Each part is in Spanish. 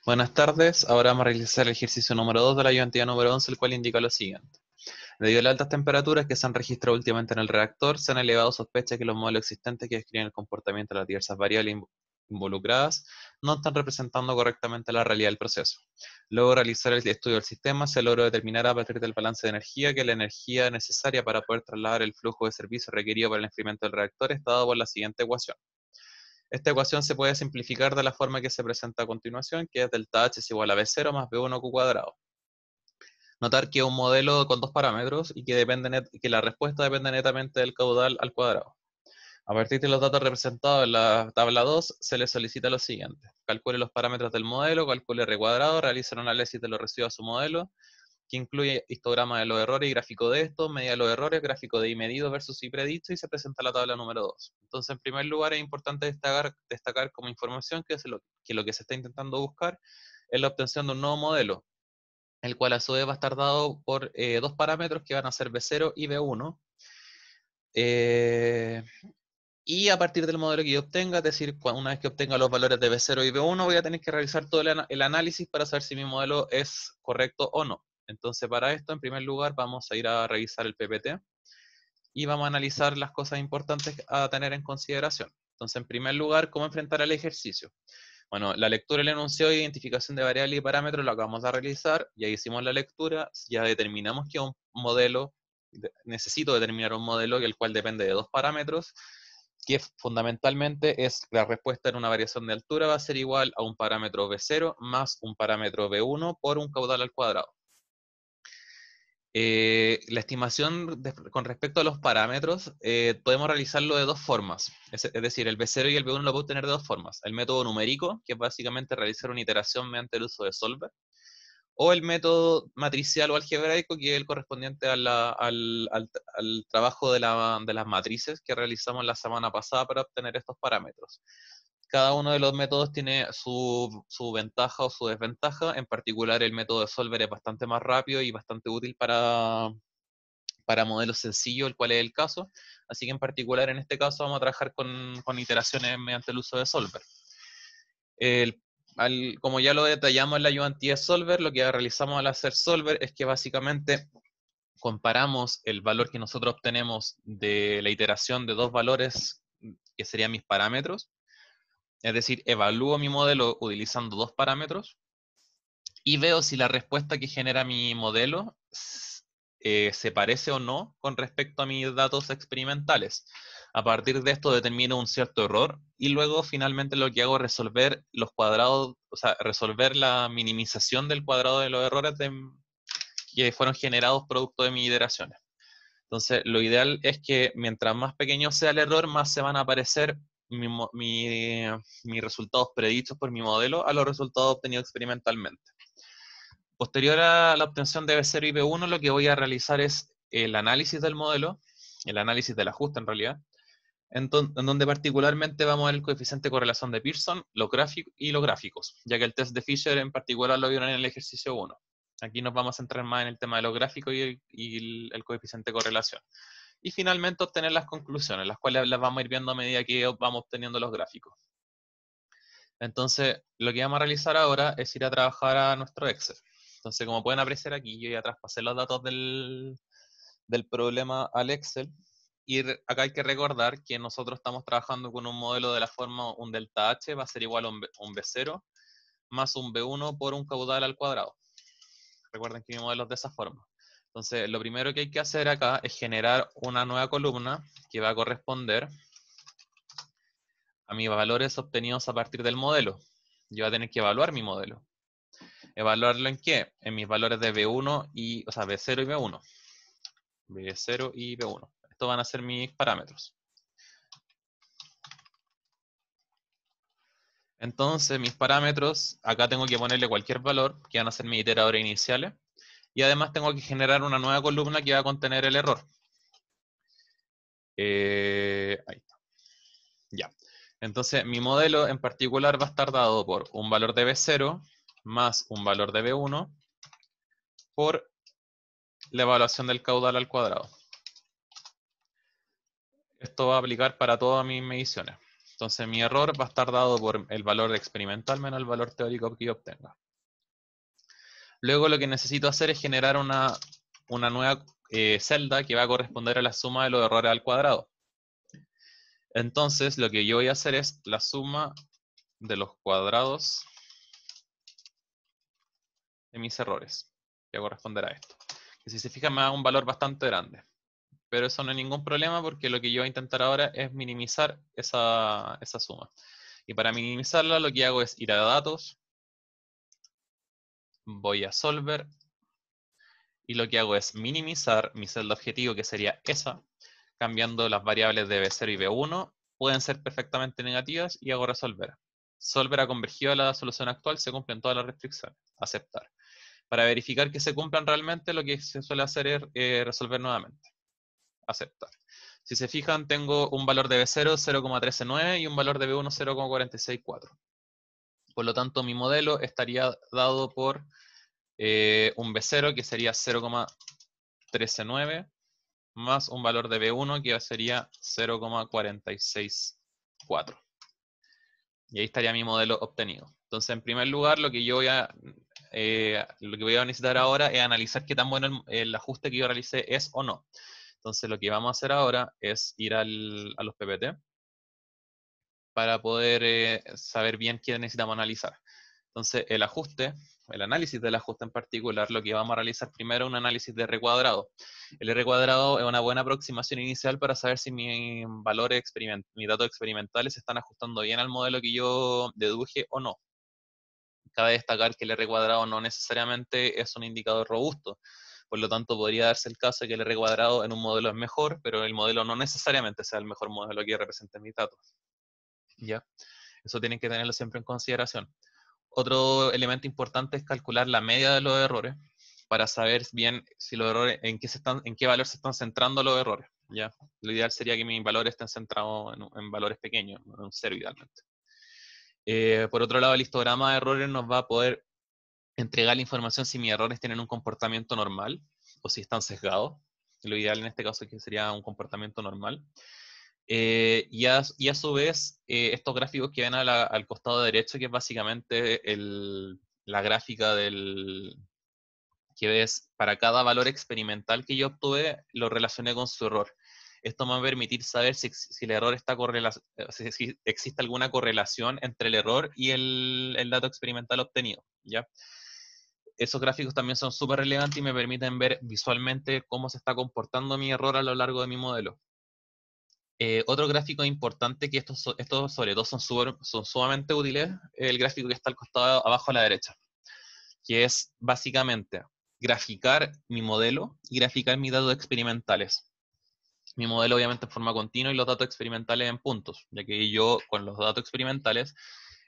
Buenas tardes, ahora vamos a realizar el ejercicio número 2 de la ayudantía número 11, el cual indica lo siguiente. Debido a las altas temperaturas que se han registrado últimamente en el reactor, se han elevado sospechas que los modelos existentes que describen el comportamiento de las diversas variables involucradas no están representando correctamente la realidad del proceso. Luego de realizar el estudio del sistema, se logró determinar a partir del balance de energía que la energía necesaria para poder trasladar el flujo de servicio requerido para el enfriamiento del reactor está dado por la siguiente ecuación. Esta ecuación se puede simplificar de la forma que se presenta a continuación, que es delta H es igual a B0 más B1 Q cuadrado. Notar que es un modelo con dos parámetros y que la respuesta depende netamente del caudal al cuadrado. A partir de los datos representados en la tabla 2, se le solicita lo siguiente. Calcule los parámetros del modelo, calcule R cuadrado, realice un análisis de los residuos a su modelo, que incluye histograma de los errores y gráfico de estos, medida de los errores, gráfico de I medido versus I predicho, y se presenta la tabla número 2. Entonces, en primer lugar, es importante destacar como información que lo que se está intentando buscar es la obtención de un nuevo modelo, el cual a su vez va a estar dado por dos parámetros que van a ser B0 y B1. Eh, y a partir del modelo que yo obtenga, es decir, una vez que obtenga los valores de B0 y B1, voy a tener que realizar todo el análisis para saber si mi modelo es correcto o no. Entonces, para esto, en primer lugar, vamos a ir a revisar el PPT y vamos a analizar las cosas importantes a tener en consideración. Entonces, en primer lugar, ¿cómo enfrentar el ejercicio? Bueno, la lectura, el enunciado, identificación de variables y parámetros lo acabamos de realizar, ya hicimos la lectura, ya determinamos que un modelo, necesito determinar un modelo el cual depende de dos parámetros, que fundamentalmente es la respuesta en una variación de altura va a ser igual a un parámetro B0 más un parámetro B1 por un caudal al cuadrado. La estimación con respecto a los parámetros podemos realizarlo de dos formas, es decir, el B0 y el B1 lo puedo tener de dos formas, el método numérico, que es básicamente realizar una iteración mediante el uso de solver, o el método matricial o algebraico, que es el correspondiente al trabajo de las matrices que realizamos la semana pasada para obtener estos parámetros. Cada uno de los métodos tiene su ventaja o su desventaja. En particular, el método de solver es bastante más rápido y bastante útil para modelos sencillos, el cual es el caso. Así que en particular, en este caso, vamos a trabajar con iteraciones mediante el uso de solver. Como ya lo detallamos en la ayudantía solver, lo que realizamos al hacer solver es que básicamente comparamos el valor que nosotros obtenemos de la iteración de dos valores que serían mis parámetros, es decir, evalúo mi modelo utilizando dos parámetros y veo si la respuesta que genera mi modelo se parece o no con respecto a mis datos experimentales. A partir de esto determino un cierto error y luego finalmente lo que hago es resolver los cuadrados, o sea, resolver la minimización del cuadrado de los errores que fueron generados producto de mis iteraciones. Entonces, lo ideal es que mientras más pequeño sea el error, más se van a aparecer mis resultados predichos por mi modelo a los resultados obtenidos experimentalmente. Posterior a la obtención de B0 y B1, lo que voy a realizar es el análisis del modelo, el análisis del ajuste en realidad, en donde particularmente vamos a ver el coeficiente de correlación de Pearson, los gráficos, ya que el test de Fisher en particular lo vieron en el ejercicio 1. Aquí nos vamos a centrar más en el tema de los gráficos y el coeficiente de correlación. Y finalmente obtener las conclusiones, las cuales las vamos a ir viendo a medida que vamos obteniendo los gráficos. Entonces, lo que vamos a realizar ahora es ir a trabajar a nuestro Excel. Entonces, como pueden apreciar aquí, yo ya traspasé los datos del problema al Excel. Y acá hay que recordar que nosotros estamos trabajando con un modelo de la forma un delta H va a ser igual a un B0 más un B1 por un caudal al cuadrado. Recuerden que mi modelo es de esa forma. Entonces, lo primero que hay que hacer acá es generar una nueva columna que va a corresponder a mis valores obtenidos a partir del modelo. Yo voy a tener que evaluar mi modelo. ¿Evaluarlo en qué? En mis valores de B1 o sea, B0 y B1. B0 y B1. Estos van a ser mis parámetros. Entonces, mis parámetros, acá tengo que ponerle cualquier valor, que van a ser mis iteradores iniciales. Y además tengo que generar una nueva columna que va a contener el error. Ahí está. Ya. Entonces, mi modelo en particular va a estar dado por un valor de B0 más un valor de B1 por la evaluación del caudal al cuadrado. Esto va a aplicar para todas mis mediciones. Entonces mi error va a estar dado por el valor experimental menos el valor teórico que yo obtenga. Luego lo que necesito hacer es generar una nueva celda que va a corresponder a la suma de los errores al cuadrado. Entonces lo que yo voy a hacer es la suma de los cuadrados de mis errores, que va a corresponder a esto. Que si se fijan me da un valor bastante grande. Pero eso no hay ningún problema porque lo que yo voy a intentar ahora es minimizar esa suma. Y para minimizarla lo que hago es ir a datos, voy a solver, y lo que hago es minimizar mi celda objetivo, que sería esa, cambiando las variables de B0 y B1, pueden ser perfectamente negativas, y hago resolver. Solver ha convergido a la solución actual, se cumplen todas las restricciones. Aceptar. Para verificar que se cumplan realmente, lo que se suele hacer es resolver nuevamente. Aceptar. Si se fijan, tengo un valor de B0, 0,139, y un valor de B1, 0,464. Por lo tanto, mi modelo estaría dado por un B0, que sería 0,139, más un valor de B1, que sería 0,464. Y ahí estaría mi modelo obtenido. Entonces, en primer lugar, lo que voy a necesitar ahora es analizar qué tan bueno el ajuste que yo realicé es o no. Entonces, lo que vamos a hacer ahora es ir a los PPT para poder saber bien qué necesitamos analizar. Entonces, el análisis del ajuste en particular, lo que vamos a realizar primero es un análisis de R cuadrado. El R cuadrado es una buena aproximación inicial para saber si mis datos experimentales se están ajustando bien al modelo que yo deduje o no. Cabe destacar que el R cuadrado no necesariamente es un indicador robusto. Por lo tanto, podría darse el caso de que el R cuadrado en un modelo es mejor, pero el modelo no necesariamente sea el mejor modelo que represente mis datos. ¿Ya? Eso tienen que tenerlo siempre en consideración. Otro elemento importante es calcular la media de los errores para saber bien si los errores, en qué valor se están centrando los errores. ¿Ya? Lo ideal sería que mis valores estén centrados en valores pequeños, en un cero idealmente. Por otro lado, el histograma de errores nos va a poder entregar la información si mis errores tienen un comportamiento normal o si están sesgados. Lo ideal en este caso es que sería un comportamiento normal. Y a su vez, estos gráficos que ven al costado derecho, que es básicamente la gráfica que ves para cada valor experimental que yo obtuve, lo relacioné con su error. Esto me va a permitir saber si el error está si existe alguna correlación entre el error y el dato experimental obtenido, ¿ya? Esos gráficos también son súper relevantes y me permiten ver visualmente cómo se está comportando mi error a lo largo de mi modelo. Otro gráfico importante, que estos sobre todo son sumamente útiles, el gráfico que está al costado abajo a la derecha, que es básicamente graficar mi modelo y graficar mis datos experimentales. Mi modelo obviamente en forma continua y los datos experimentales en puntos, ya que yo con los datos experimentales,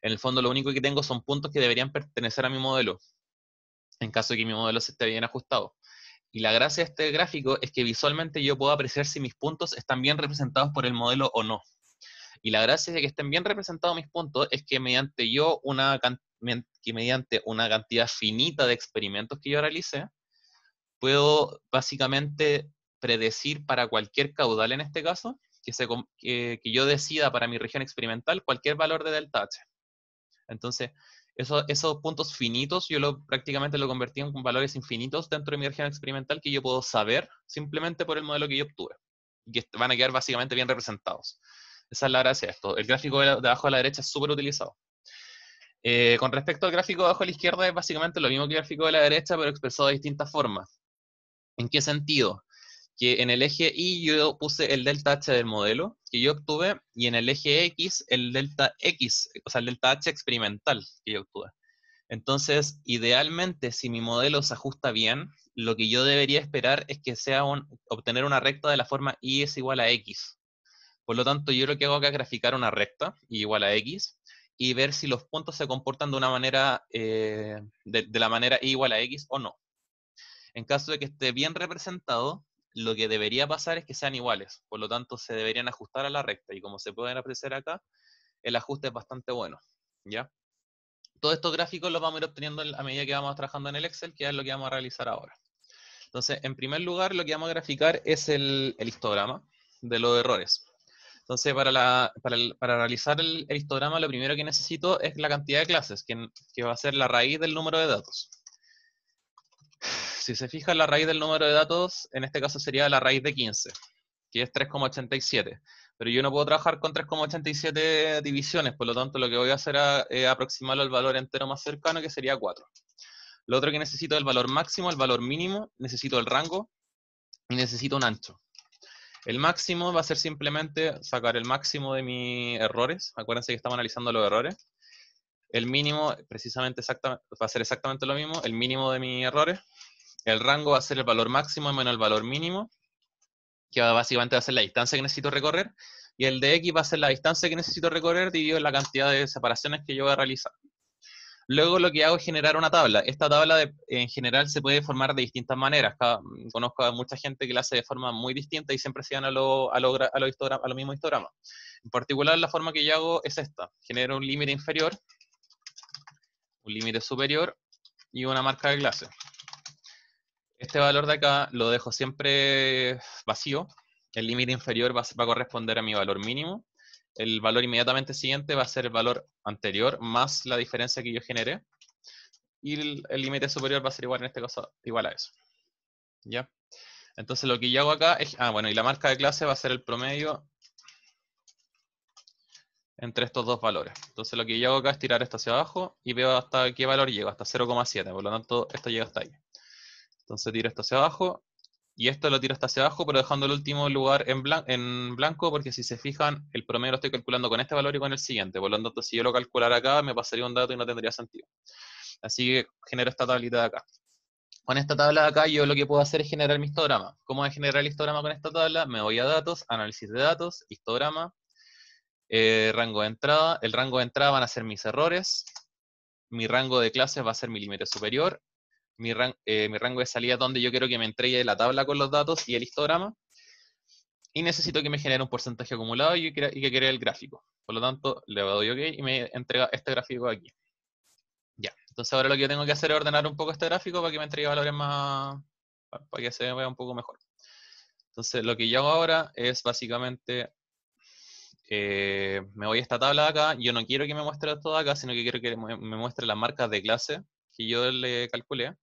en el fondo lo único que tengo son puntos que deberían pertenecer a mi modelo, en caso de que mi modelo se esté bien ajustado. Y la gracia de este gráfico es que visualmente yo puedo apreciar si mis puntos están bien representados por el modelo o no. Y la gracia de que estén bien representados mis puntos es que mediante una cantidad finita de experimentos que yo realice, puedo básicamente predecir para cualquier caudal en este caso, que yo decida para mi región experimental cualquier valor de delta H. Entonces, esos puntos finitos yo prácticamente lo convertí en valores infinitos dentro de mi región experimental que yo puedo saber simplemente por el modelo que yo obtuve. Y que van a quedar básicamente bien representados. Esa es la gracia de esto. El gráfico de abajo a la derecha es súper utilizado. Con respecto al gráfico de abajo a la izquierda es básicamente lo mismo que el gráfico de la derecha, pero expresado de distintas formas. ¿En qué sentido? Que en el eje Y yo puse el delta H del modelo que yo obtuve, y en el eje X el delta X, o sea, el delta H experimental que yo obtuve. Entonces, idealmente, si mi modelo se ajusta bien, lo que yo debería esperar es que sea obtener una recta de la forma Y es igual a X. Por lo tanto, yo lo que hago acá es graficar una recta Y igual a X y ver si los puntos se comportan de una manera, de la manera Y igual a X o no. En caso de que esté bien representado, lo que debería pasar es que sean iguales. Por lo tanto, se deberían ajustar a la recta. Y como se pueden apreciar acá, el ajuste es bastante bueno, ¿ya? Todos estos gráficos los vamos a ir obteniendo a medida que vamos trabajando en el Excel, que es lo que vamos a realizar ahora. Entonces, en primer lugar, lo que vamos a graficar es el histograma de los errores. Entonces, para realizar el histograma, lo primero que necesito es la cantidad de clases, que va a ser la raíz del número de datos. Si se fija, la raíz del número de datos, en este caso sería la raíz de 15, que es 3,87. Pero yo no puedo trabajar con 3,87 divisiones, por lo tanto lo que voy a hacer es aproximarlo al valor entero más cercano, que sería 4. Lo otro que necesito es el valor máximo, el valor mínimo, necesito el rango y necesito un ancho. El máximo va a ser simplemente sacar el máximo de mis errores. Acuérdense que estamos analizando los errores. El mínimo, precisamente, va a ser exactamente lo mismo, el mínimo de mis errores. El rango va a ser el valor máximo menos el valor mínimo, que básicamente va a ser la distancia que necesito recorrer. Y el de X va a ser la distancia que necesito recorrer dividido en la cantidad de separaciones que yo voy a realizar. Luego lo que hago es generar una tabla. Esta tabla en general se puede formar de distintas maneras. Conozco a mucha gente que la hace de forma muy distinta y siempre se van a los mismos histogramas. En particular, la forma que yo hago es esta. Genero un límite inferior, un límite superior y una marca de clase. Este valor de acá lo dejo siempre vacío. El límite inferior va a corresponder a mi valor mínimo. El valor inmediatamente siguiente va a ser el valor anterior más la diferencia que yo generé. Y el límite superior va a ser igual, en este caso, igual a eso. ¿Ya? Entonces lo que yo hago acá es... bueno, y la marca de clase va a ser el promedio entre estos dos valores. Entonces lo que yo hago acá es tirar esto hacia abajo y veo hasta qué valor llego, hasta 0,7. Por lo tanto, esto llega hasta ahí. Entonces tiro esto hacia abajo y esto lo tiro hasta hacia abajo, pero dejando el último lugar en blanco, porque si se fijan, el promedio lo estoy calculando con este valor y con el siguiente. Por lo tanto, si yo lo calculara acá, me pasaría un dato y no tendría sentido. Así que genero esta tablita de acá. Con esta tabla de acá, yo lo que puedo hacer es generar mi histograma. ¿Cómo voy a generar el histograma con esta tabla? Me voy a datos, análisis de datos, histograma, rango de entrada. El rango de entrada van a ser mis errores. Mi rango de clases va a ser mi límite superior. Mi rango de salida es donde yo quiero que me entregue la tabla con los datos y el histograma. Y necesito que me genere un porcentaje acumulado y que cree el gráfico. Por lo tanto, le doy OK y me entrega este gráfico aquí. Ya, entonces ahora lo que yo tengo que hacer es ordenar un poco este gráfico para que me entregue valores más, para que se vea un poco mejor. Entonces lo que yo hago ahora es básicamente, me voy a esta tabla de acá. Yo no quiero que me muestre todo acá, sino que quiero que me muestre las marcas de clase que yo le calculé,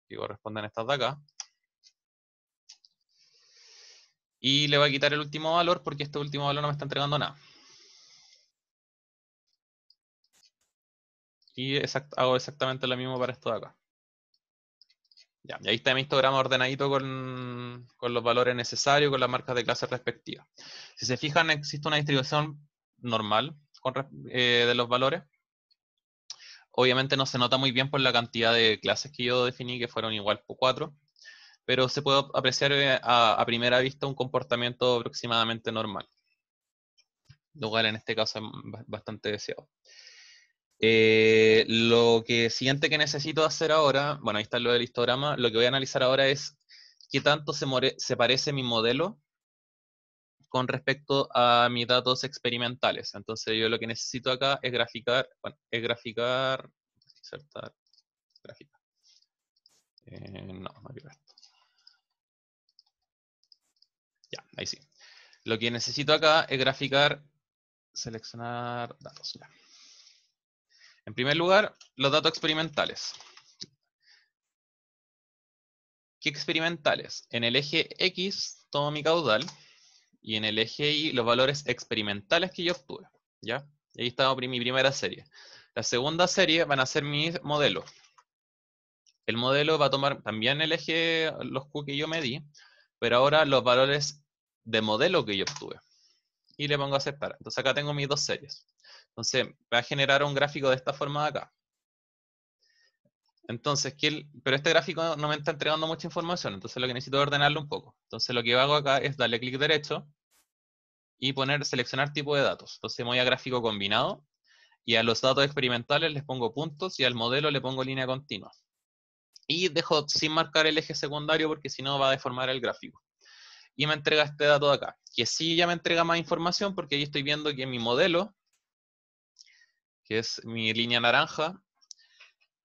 que corresponden a estas de acá. Y le voy a quitar el último valor porque este último valor no me está entregando nada. Y hago exactamente lo mismo para esto de acá. Ya, y ahí está mi histograma ordenadito con los valores necesarios, con las marcas de clase respectivas. Si se fijan, existe una distribución normal de los valores. Obviamente no se nota muy bien por la cantidad de clases que yo definí, que fueron igual por 4, pero se puede apreciar a primera vista un comportamiento aproximadamente normal, lo cual en este caso es bastante deseado. Lo siguiente que necesito hacer ahora, bueno, ahí está lo del histograma, lo que voy a analizar ahora es qué tanto se parece mi modelo con respecto a mis datos experimentales. Entonces yo lo que necesito acá es graficar, insertar, gráfica. No quiero esto. Ya, ahí sí. Lo que necesito acá es graficar, seleccionar datos. Ya. En primer lugar, los datos experimentales. ¿Qué experimentales? En el eje X tomo mi caudal y en el eje Y los valores experimentales que yo obtuve. ¿Ya? Y ahí está mi primera serie. La segunda serie van a ser mis modelos. El modelo va a tomar también el eje, los Q que yo medí, pero ahora los valores de modelo que yo obtuve. Y le pongo a aceptar. Entonces acá tengo mis dos series. Entonces va a generar un gráfico de esta forma de acá. Entonces, pero este gráfico no me está entregando mucha información, entonces lo que necesito es ordenarlo un poco. Entonces lo que hago acá es darle clic derecho y seleccionar tipo de datos. Entonces me voy a gráfico combinado y a los datos experimentales les pongo puntos y al modelo le pongo línea continua. Y dejo sin marcar el eje secundario porque si no va a deformar el gráfico. Y me entrega este dato de acá, que sí ya me entrega más información porque ahí estoy viendo que mi modelo, que es mi línea naranja,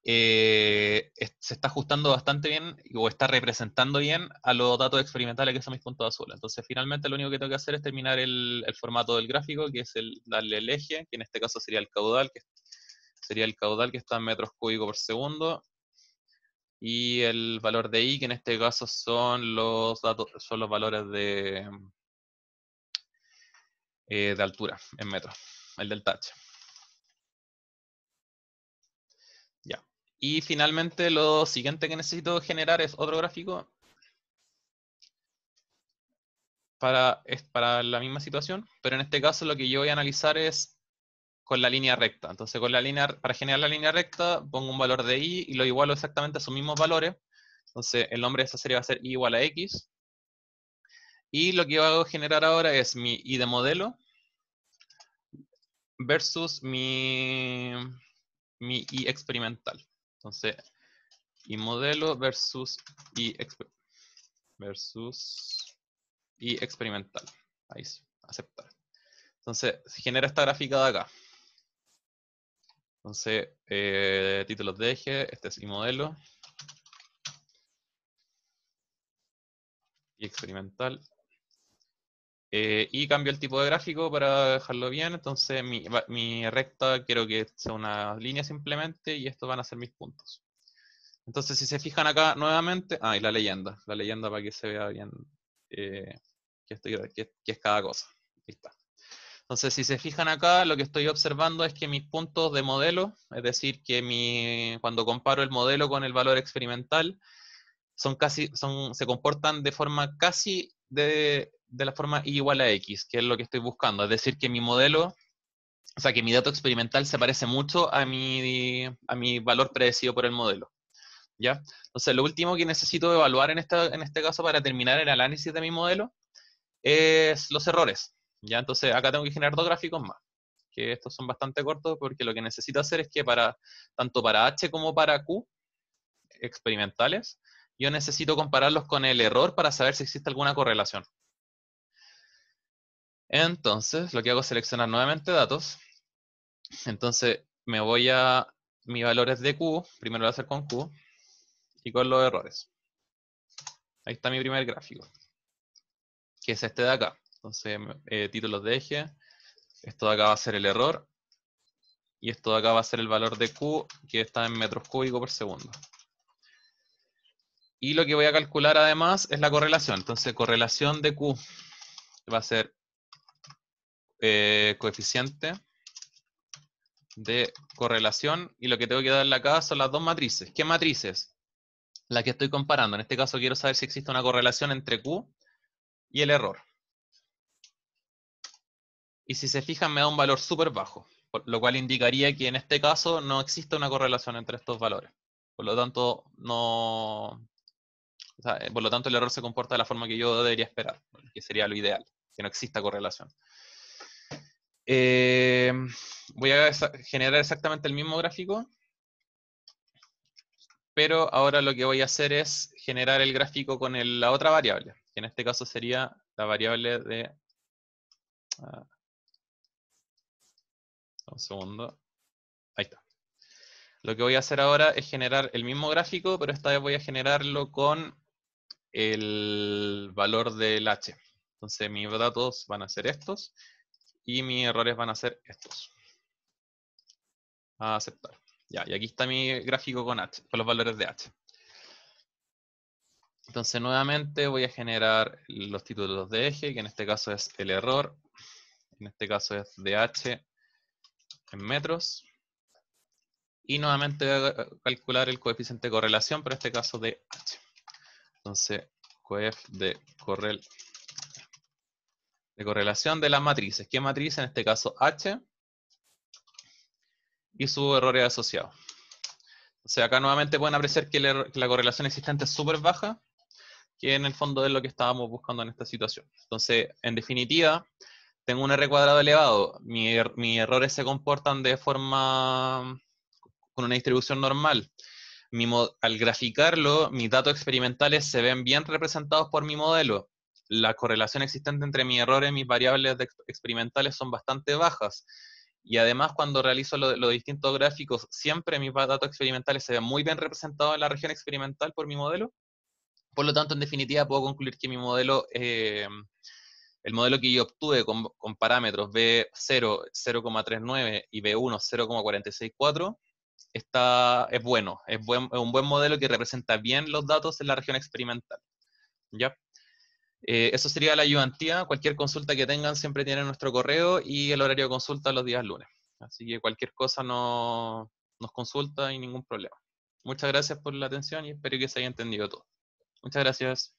se está ajustando bastante bien o está representando bien a los datos experimentales que son mis puntos azules. Entonces, finalmente lo único que tengo que hacer es terminar el formato del gráfico, que es darle el eje, que en este caso sería el caudal, que está en metros cúbicos por segundo, y el valor de I, que en este caso son los valores de altura en metros, el delta H. Ya. Y finalmente lo siguiente que necesito generar es otro gráfico para la misma situación, pero en este caso lo que yo voy a analizar es con la línea recta. Entonces, para generar la línea recta, pongo un valor de I y lo igualo exactamente a sus mismos valores. Entonces, el nombre de esta serie va a ser I igual a X. Y lo que yo hago generar ahora es mi I de modelo versus mi I experimental. Entonces, I modelo versus I experimental. Ahí sí, aceptar. Entonces, se genera esta gráfica de acá. Entonces, títulos de eje, este es I modelo. Y experimental. Y cambio el tipo de gráfico para dejarlo bien. Entonces, mi recta quiero que sea una línea simplemente y estos van a ser mis puntos. Entonces, si se fijan acá nuevamente, y la leyenda para que se vea bien que es cada cosa. Ahí está. Entonces, si se fijan acá, lo que estoy observando es que mis puntos de modelo, es decir, que cuando comparo el modelo con el valor experimental, se comportan de forma casi de la forma I igual a X, que es lo que estoy buscando. Es decir, que mi modelo, o sea, que mi dato experimental se parece mucho a mi valor predecido por el modelo. ¿Ya? Entonces, lo último que necesito evaluar en este caso para terminar el análisis de mi modelo es los errores. ¿Ya? Entonces, acá tengo que generar dos gráficos más, que estos son bastante cortos porque lo que necesito hacer es que tanto para H como para Q experimentales, yo necesito compararlos con el error para saber si existe alguna correlación. Entonces, lo que hago es seleccionar nuevamente datos. Entonces, me voy a mis valores de Q, primero lo voy a hacer con Q, y con los errores. Ahí está mi primer gráfico, que es este de acá. Entonces, títulos de eje, esto de acá va a ser el error, y esto de acá va a ser el valor de Q, que está en metros cúbicos por segundo. Y lo que voy a calcular además es la correlación. Entonces, correlación de Q va a ser coeficiente de correlación, y lo que tengo que darle acá son las dos matrices. ¿Qué matrices? La que estoy comparando. En este caso quiero saber si existe una correlación entre Q y el error. Y si se fijan me da un valor súper bajo, lo cual indicaría que en este caso no existe una correlación entre estos valores. Por lo tanto, por lo tanto el error se comporta de la forma que yo debería esperar, que sería lo ideal, que no exista correlación. Voy a generar exactamente el mismo gráfico, pero ahora lo que voy a hacer es generar el gráfico con la otra variable, que en este caso sería la variable de... un segundo. Ahí está. Lo que voy a hacer ahora es generar el mismo gráfico, pero esta vez voy a generarlo con el valor del H. Entonces mis datos van a ser estos y mis errores van a ser estos. A aceptar. Ya, y aquí está mi gráfico con H, con los valores de H. Entonces nuevamente voy a generar los títulos de eje, que en este caso es el error, en este caso es de H en metros, y nuevamente voy a calcular el coeficiente de correlación, pero en este caso de H. Entonces, coef de correlación de las matrices. ¿Qué matriz? En este caso H, y su errores asociados. O sea, acá nuevamente pueden apreciar que la correlación existente es súper baja, que en el fondo es lo que estábamos buscando en esta situación. Entonces, en definitiva, tengo un R cuadrado elevado, mis errores se comportan de forma con una distribución normal. Al graficarlo, mis datos experimentales se ven bien representados por mi modelo. La correlación existente entre mis errores y mis variables experimentales son bastante bajas. Y además, cuando realizo los distintos gráficos, siempre mis datos experimentales se ven muy bien representados en la región experimental por mi modelo. Por lo tanto, en definitiva, puedo concluir que mi modelo, el modelo que yo obtuve con parámetros B0, 0,39 y B1, 0,464, es bueno. Es un buen modelo que representa bien los datos en la región experimental. ¿Ya? Eso sería la ayudantía. Cualquier consulta que tengan siempre tienen nuestro correo y el horario de consulta los días lunes. Así que cualquier cosa nos consulta y ningún problema. Muchas gracias por la atención y espero que se haya entendido todo. Muchas gracias.